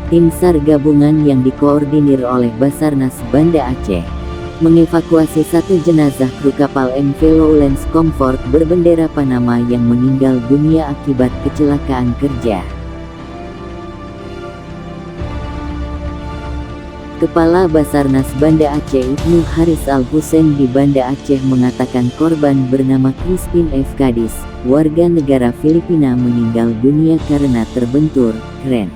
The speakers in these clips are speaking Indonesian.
Tim SAR gabungan yang dikoordinir oleh Basarnas Banda Aceh mengevakuasi satu jenazah kru kapal MV Lowlands Comfort berbendera Panama yang meninggal dunia akibat kecelakaan kerja. Kepala Basarnas Banda Aceh Ibnu Haris Al-Hussein di Banda Aceh mengatakan korban bernama Crispin F. Kadis, warga negara Filipina meninggal dunia karena terbentur kren.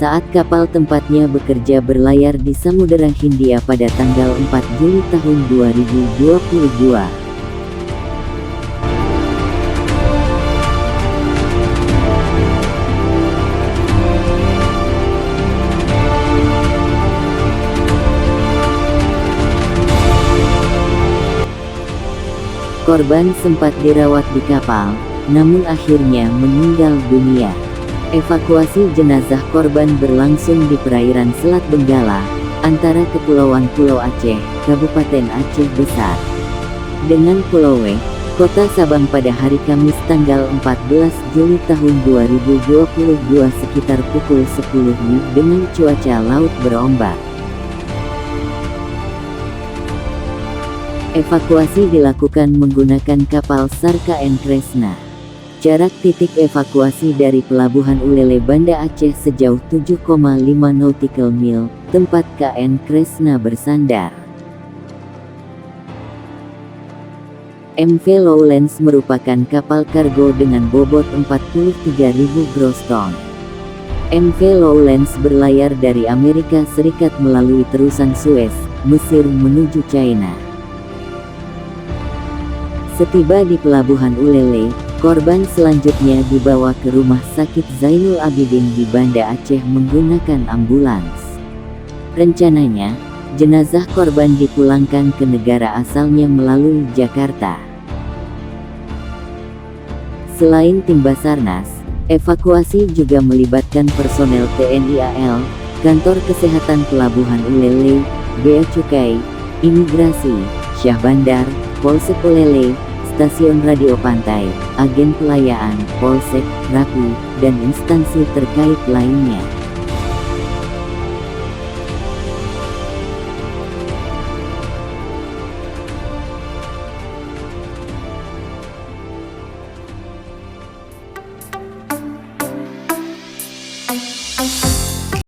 Saat kapal tempatnya bekerja berlayar di Samudera Hindia pada tanggal 4 Juli tahun 2022. Korban sempat dirawat di kapal, namun akhirnya meninggal dunia. Evakuasi jenazah korban berlangsung di perairan Selat Benggala, antara Kepulauan Pulau Aceh, Kabupaten Aceh Besar, dengan Pulau W, Kota Sabang pada hari Kamis tanggal 14 Juli tahun 2022 sekitar pukul 10 WIB dengan cuaca laut berombak. Evakuasi dilakukan menggunakan kapal SAR KN Kresna. Jarak titik evakuasi dari Pelabuhan Ulele Banda Aceh sejauh 7,5 nautical mil, tempat KN Kresna bersandar. MV Lowlands merupakan kapal kargo dengan bobot 43.000 gross ton. MV Lowlands berlayar dari Amerika Serikat melalui terusan Suez, Mesir menuju China. Setiba di Pelabuhan Ulele, korban selanjutnya dibawa ke Rumah Sakit Zainul Abidin di Banda Aceh menggunakan ambulans. Rencananya, jenazah korban dipulangkan ke negara asalnya melalui Jakarta. Selain tim Basarnas, evakuasi juga melibatkan personel TNI AL, Kantor Kesehatan Pelabuhan Ulele, Bea Cukai, Imigrasi, Syah Bandar, Polsek Ulele, Stasiun Radio Pantai, agen pelayaan, Polsek, Rapi, dan instansi terkait lainnya.